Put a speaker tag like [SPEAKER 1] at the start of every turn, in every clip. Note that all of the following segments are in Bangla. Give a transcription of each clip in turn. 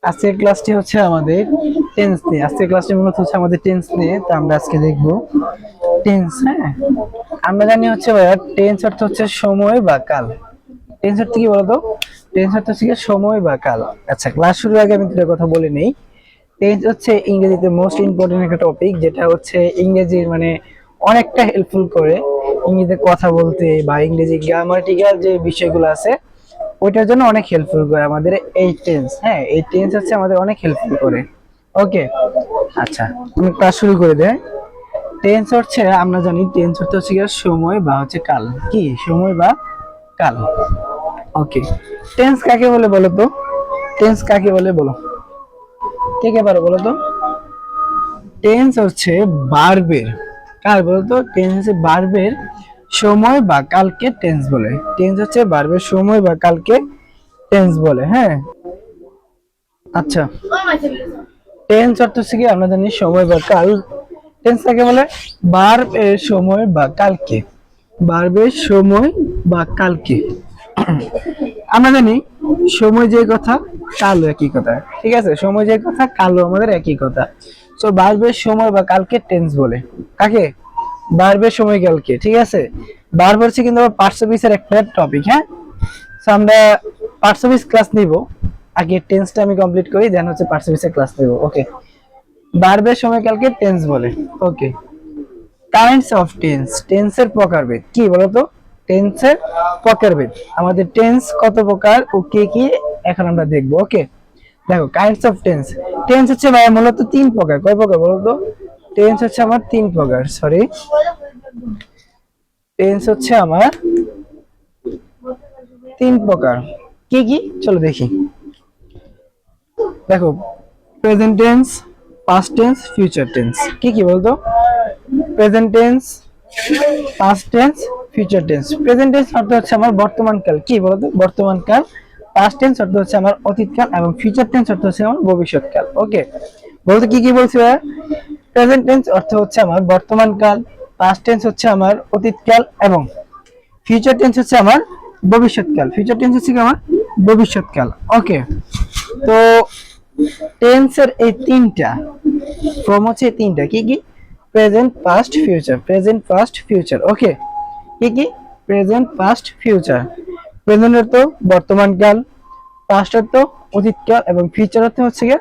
[SPEAKER 1] আজকের ক্লাসটি হচ্ছে আমাদের টেন্স নিয়ে। আজকের ক্লাসটি মূলত হচ্ছে আমাদের টেন্স নিয়ে। তো আমরা আজকে দেখব টেন্স। হ্যাঁ, আমরা জানি হচ্ছে ভাইয়া টেন্স অর্থ হচ্ছে সময় বা কাল। টেন্স অর্থ কি বলতো? টেন্স অর্থ হচ্ছে সময় বা কাল। আচ্ছা, ক্লাস শুরুর আগে আমি দুটো কথা বলে নেই। টেন্স হচ্ছে ইংরেজিতে মোস্ট ইম্পর্টেন্ট একটা টপিক, যেটা হচ্ছে ইংরেজির মানে অনেকটা হেল্পফুল করে ইংরেজিতে কথা বলতে বা ইংরেজি গ্রামাটিক্যাল যে বিষয়গুলো আছে ওইটার জন্য অনেক হেল্পফুল করে আমাদের এই টেন্স। হ্যাঁ, এই টেন্স হচ্ছে আমাদের অনেক হেল্পফুল করে। ওকে, আচ্ছা আমি ক্লাস শুরু করে দেই। টেন্স হচ্ছে আমরা জানি টেন্স অর্থ হচ্ছে সময় বা হচ্ছে কাল। কি সময় বা কাল? ওকে, টেন্স কাকে বলে বলো তো? টেন্স কাকে বলে বলো? কে কে পারো বলো তো? টেন্স হচ্ছে ভার্বের, কার বলো তো? টেন্স হচ্ছে ভার্বের সময় বা কালকে টেন্স বলে। টেন্স হচ্ছে ভার্বের সময় বা কালকে টেন্স বলে। হ্যাঁ, আচ্ছা টেন্স অর্থ হচ্ছে কি আমরা জানি সময় বা কাল। টেন্স কাকে বলে? ভার্ব এর সময় বা কালকে। ভার্বের সময় বা কালকে। আমরা জানি সময় যে কথা কালও একই কথা। ঠিক আছে, সময় যে কথা কালও আমাদের একই কথা। তো ভার্বের সময় বা কালকে টেন্স বলে। কাকে? ভার্বের সময় কালকে। ঠিক আছে, ভার্ব হচ্ছে কিন্তু আবার পার্টস অফ স্পিচের একটা টপিক। হ্যাঁ, তো আমরা পার্টস অফ স্পিচ ক্লাস নিব। আগে টেন্সটা আমি কমপ্লিট করি, দেন হচ্ছে পার্টস অফ স্পিচের ক্লাস নিব। ওকে, ভার্বের সময়কালকে টেন্স বলে। ওকে, কাইন্ডস অফ টেন্স, টেন্সের প্রকারভেদ কি বলতো? টেন্সের প্রকারভেদ, আমাদের টেন্স কত প্রকার ও কি কি এখন আমরা দেখবো। ওকে, দেখো কাইন্ডস অফ টেন্স। টেন্স হচ্ছে ভাই মূলত তিন প্রকার। কয় প্রকার বলতো? টেন্স হচ্ছে আমার তিন প্রকার। সরি, টেন্স হচ্ছে আমার তিন প্রকার। কি কি চলো দেখি। দেখো, present tense, past tense, future tense. কি কি বলতো? Present tense, past tense, future tense. Present tense অর্থ হচ্ছে আমার বর্তমান কাল। কি বলতো? বর্তমান কাল। পাস্ট টেন্স অর্থ হচ্ছে আমার অতীত কাল এবং ফিউচার টেন্স অর্থ হচ্ছে আমার ভবিষ্যৎ কাল। ওকে, বলতে কি কি বলছি ভাইয়া? প্রেজেন্ট টেন্স অর্থ হচ্ছে আমার বর্তমান কাল, পাস্ট টেন্স হচ্ছে আমার অতীত কাল এবং ফিউচার টেন্স হচ্ছে আমার ভবিষ্যৎ কাল। ফিউচার টেন্স হচ্ছে আমার ভবিষ্যৎ কাল। ওকে, তো টেন্সের এই তিনটা ফর্ম হচ্ছে তিনটা। কি কি? Present, past, future. Present, past, future. Okay, কি কি? Present, past, future. প্রেজেন্ট অর্থ বর্তমান কাল, পাস্ট অর্থ অতীত কাল এবং ফিউচার অর্থ হচ্ছে গিয়ে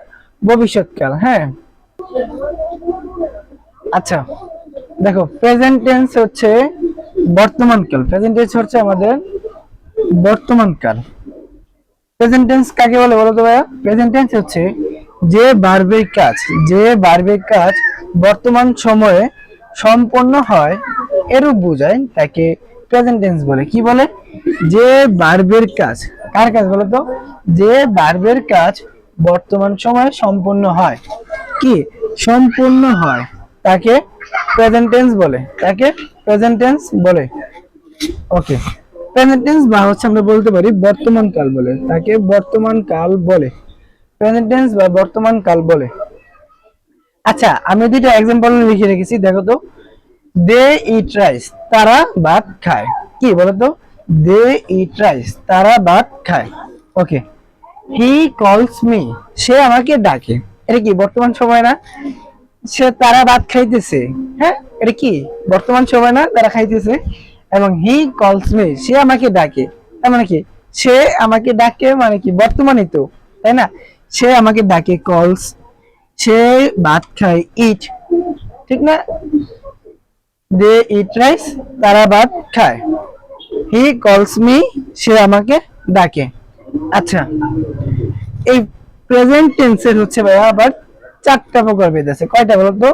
[SPEAKER 1] ভবিষ্যৎ কাল। হ্যাঁ, আচ্ছা দেখো, প্রেজেন্ট টেন্স হচ্ছে বর্তমান কাল। প্রেজেন্ট টেন্স হচ্ছে আমাদের বর্তমান কাল। প্রেজেন্ট টেন্স কাকে বলে বলো তো ভাইয়া? প্রেজেন্ট টেন্স হচ্ছে যে ভার্বের কাজ, যে ভার্বের কাজ বর্তমান সময়ে সম্পন্ন হয় এরূপ বোঝায় তাকে প্রেজেন্ট টেন্স বলে। কি বলে? যে ভার্বের কাজ, কার কাজ বলো তো? যে ভার্বের কাজ বর্তমান সময়ে সম্পন্ন হয়। কি সম্পূর্ণ হয় তাকে প্রেজেন্ট টেন্স বলে। তাকে প্রেজেন্ট টেন্স বলে। ওকে, প্রেজেন্ট টেন্স বা হচ্ছে আমরা বলতে পারি বর্তমান কাল বলে। তাকে বর্তমান কাল বলে, প্রেজেন্ট টেন্স বা বর্তমান কাল বলে। আচ্ছা, আমি দুইটা एग्जांपल লিখে রেখেছি, দেখো তো। দে ইট রাইস, তারা ভাত খায়। কি বলো তো? দে ইট রাইস, তারা ভাত খায়। ওকে, হি কলস মি, সে আমাকে ডাকে। এটা কি বর্তমান সময় না? সে তারা ভাত খাইতেছে। হ্যাঁ, এটা কি বর্তমান সময় না? তারা খাইতেছে। এবং হি কলস মি, সে আমাকে ডাকে। তার মানে কি? সে আমাকে ডাকে মানে কি বর্তমানই তো, তাই না? সে আমাকে ডাকে, কলস। সে ভাত খায়, ইট। ঠিক না? দে ইট রাইস, তারা ভাত খায়। হি কলস মি, সে আমাকে ডাকে। আচ্ছা, এই প্রেজেন্ট টেন্সের হচ্ছে ভাইয়া আবার চারটা প্রকারভেদ আছে। কয়টা বলতো?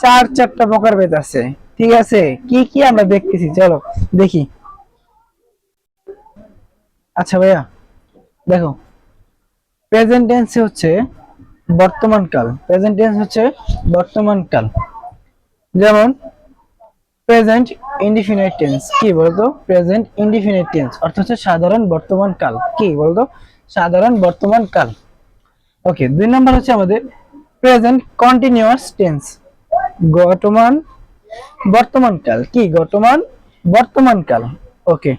[SPEAKER 1] চারটা প্রকারভেদ আছে। ঠিক আছে, কি কি আমরা দেখতেছি, চলো দেখি। আচ্ছা ভাইয়া দেখো, প্রেজেন্ট টেন্স হচ্ছে বর্তমান কাল। প্রেজেন্ট টেন্স হচ্ছে বর্তমান কাল। যেমন প্রেজেন্ট ইনডিফিনিট টেন্স। কি বলতো? প্রেজেন্ট ইনডিফিনিট টেন্স অর্থ হচ্ছে সাধারণ বর্তমান কাল। কি বলতো? সাধারণ বর্তমান কাল। ওকে, দুই নাম্বার হচ্ছে আমাদের প্রেজেন্ট কন্টিনিউয়াস টেন্স, বর্তমান বর্তমান কাল। কি বর্তমান বর্তমান কাল। ওকে,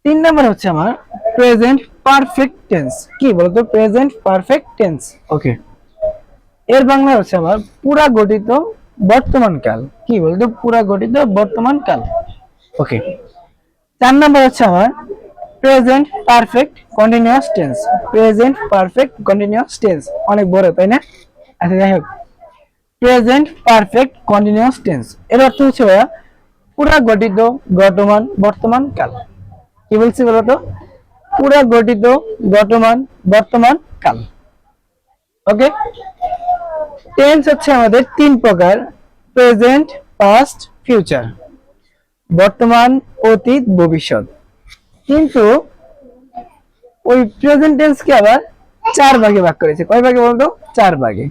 [SPEAKER 1] তিন নাম্বার হচ্ছে আমার প্রেজেন্ট পারফেক্ট টেন্স, কি বলতো প্রেজেন্ট পারফেক্ট টেন্স। ওকে, এর বাংলা হচ্ছে আমার পুরা গঠিত বর্তমান কাল, কি বলতো পুরা গঠিত বর্তমান কাল। ওকে, 4 নাম্বার হচ্ছে আমার present perfect continuous tense. Present perfect continuous tense অনেক বড় তাই না? আচ্ছা যাই হোক, প্রেজেন্ট পারফেক্ট কন্টিনিউয়াস টেন্স এর অর্থ হচ্ছে ভাইয়া পুরা গঠিত বর্তমান বর্তমান কাল। কি বলছি বলতো? পুরা গঠিত বর্তমান বর্তমান কাল। ওকে, টেন্স হচ্ছে আমাদের 3 প্রকার, প্রেজেন্ট, পাস্ট, ফিউচার। বর্তমান, অতীত, ভবিষ্যৎ। কিন্তু ওই প্রেজেন্ট টেন্সকে আবার 4 ভাগে ভাগ করেছে। কয় ভাগে বলতো? 4 ভাগে।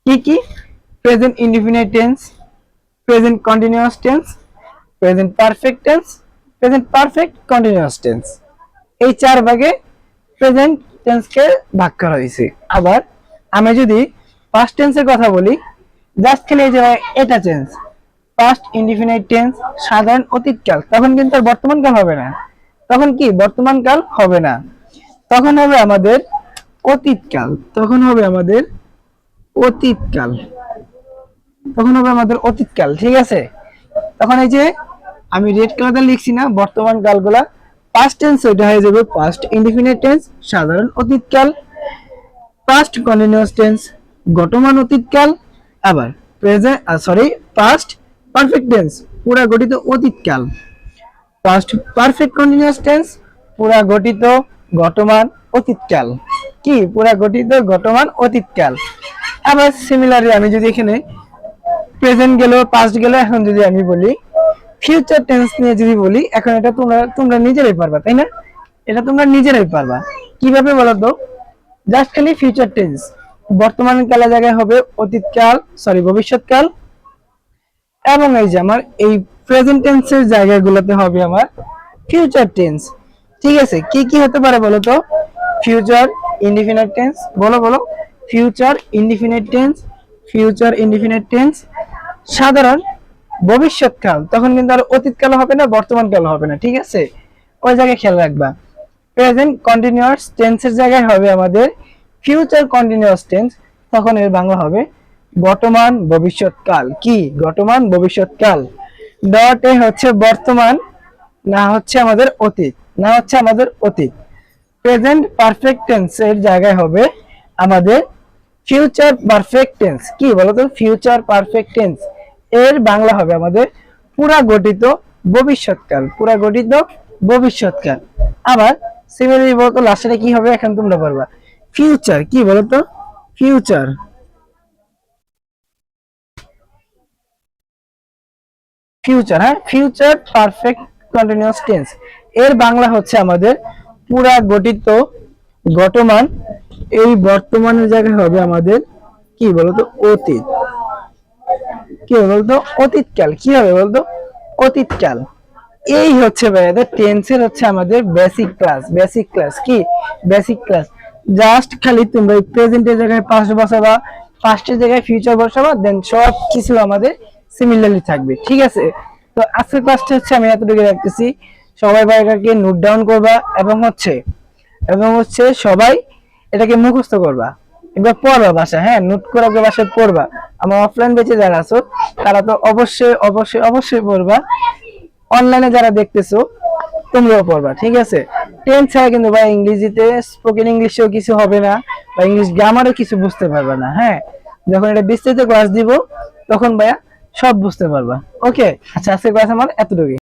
[SPEAKER 1] কি কি? Present indefinite tense, present continuous tense, present perfect tense, present perfect continuous tense. এই 4 ভাগে প্রেজেন্ট টেন্সকে ভাগ করা হয়েছে। আবার আমি যদি পাস্ট টেন্সের কথা বলি, জাস্ট খালি এই যে এটা চেঞ্জ, পাস্ট ইনডিফিনিট টেন্স সাধারণ অতীতকাল, তখন কিন্তু আর বর্তমান কাল হবে না। তখন কি বর্তমান কাল হবে না, তখন হবে আমাদের অতীতকাল। তখন হবে আমাদের অতীতকাল। তখন হবে আমাদের অতীতকাল। ঠিক আছে, তখন এই যে আমি রেড কালারটা লিখছি না বর্তমান কালগুলা, পাস্ট টেন্স ওইটা হয়ে যাবে পাস্ট ইনডিফিনিট টেন্স সাধারণ অতীতকাল, পাস্ট কন্টিনিউয়াস টেন্স গঠমান অতীতকাল, আবার প্রেজেন্ট পাস্ট পারফেক্ট টেন্স পুরা গঠিত অতীতকাল, পাস্ট পারফেক্ট কন্টিনিউয়াস টেন্স পুরা গঠিত গঠমান অতীতকাল। কি পুরা গঠিত গঠমান অতীতকাল। আবার সিমিলারলি আমি যদি এখানে প্রেজেন্ট গেল, পাস্ট গেল, এখন যদি আমি বলি ফিউচার টেন্স নিয়ে যদি বলি, এখন এটা তোমরা নিজেরাই পারবা তাই না? এটা তোমরা নিজেরাই পারবা। কিভাবে বলো তো? জাস্ট খালি ফিউচার টেন্স বর্তমান কালের জায়গায় হবে অতীতকাল, ভবিষ্যৎকাল, এবং এই যে আমার এই প্রেজেন্ট টেন্সের জায়গাগুলোতে হবে আমার ফিউচার টেন্স। ঠিক আছে, কি কি হতে পারে বলো তো? ফিউচার ইনডিফিনিট টেন্স, বলো বলো, future indefinite tense, future indefinite tense সাধারণ ভবিষ্যৎকাল, তখন কিন্তু আর অতীতকাল হবে না, বর্তমান কাল হবে না। ঠিক আছে, ওই জায়গায় খেয়াল রাখবা। প্রেজেন্ট কন্টিনিউয়াস টেন্সের জায়গায় হবে আমাদের ফিউচার কন্টিনিউয়াস টেন্স, তখন এর বাংলা হবে বর্তমান ভবিষ্যৎকাল। কি বর্তমান ভবিষ্যৎকাল। ডটে হচ্ছে বর্তমান, না হচ্ছে আমাদের অতীত, না হচ্ছে আমাদের অতীত। প্রেজেন্ট পারফেক্ট টেন্স এর জায়গায় হবে আমাদের ফিউচার পারফেক্ট টেন্স। কি বলতো? ফিউচার পারফেক্ট টেন্স এর বাংলা হবে আমাদের পুরা গঠিত ভবিষ্যৎকাল, পুরা গঠিত ভবিষ্যৎকাল। আবার সিমিলারলি বলতো লাস্টে কি হবে, এখন তোমরা পারবা। ফিউচার, কি বলতো? ফিউচার, ফিউচার, হ্যাঁ, ফিউচার পারফেক্ট কন্টিনিউয়াস টেন্স এর বাংলা হচ্ছে আমাদের পুরা গঠিত গঠমান, এই বর্তমানের জায়গায় হবে আমাদের কি বলতো? অতীত। কি বলতো? অতীতকাল। কি হবে বলতো? অতীতকাল। এই হচ্ছে ভাইয়াদের টেন্সের হচ্ছে আমাদের বেসিক ক্লাস। বেসিক ক্লাস কি? Basic class. জাস্ট খালি তোমরা প্রেজেন্টের জায়গায় পাস্ট বসাবা, পাস্টের জায়গায় ফিউচার বসাবা, দেন সব কিছু আমাদের সিমিলারলি থাকবে। ঠিক আছে, তো আজকের ক্লাসটা হচ্ছে আমি এতটুকু রাখতেছি। সবাই ভাইয়াকে নোট ডাউন করবা এবং হচ্ছে সবাই এটাকে মুখস্থ করবা, এবার পড়বা বাসা, হ্যাঁ, নোট করে বাসায় পড়বা। আমার অফলাইন বেঁচে যারা আছো তারা তো অবশ্যই অবশ্যই অবশ্যই পড়বা, অনলাইনে যারা দেখতেছো তোমরাও পড়বা। ঠিক আছে, টেন্স ছাড়া কিন্তু ভাই ইংরেজিতে স্পোকেন ইংলিশেও কিছু হবে না, বা ইংলিশ গ্রামারও কিছু বুঝতে পারবে না। হ্যাঁ, যখন এটা বিস্তারিত ক্লাস দিব তখন ভাইয়া সব বুঝতে পারবা। ওকে, আচ্ছা আজকের ক্লাস আমার এতটুকুই।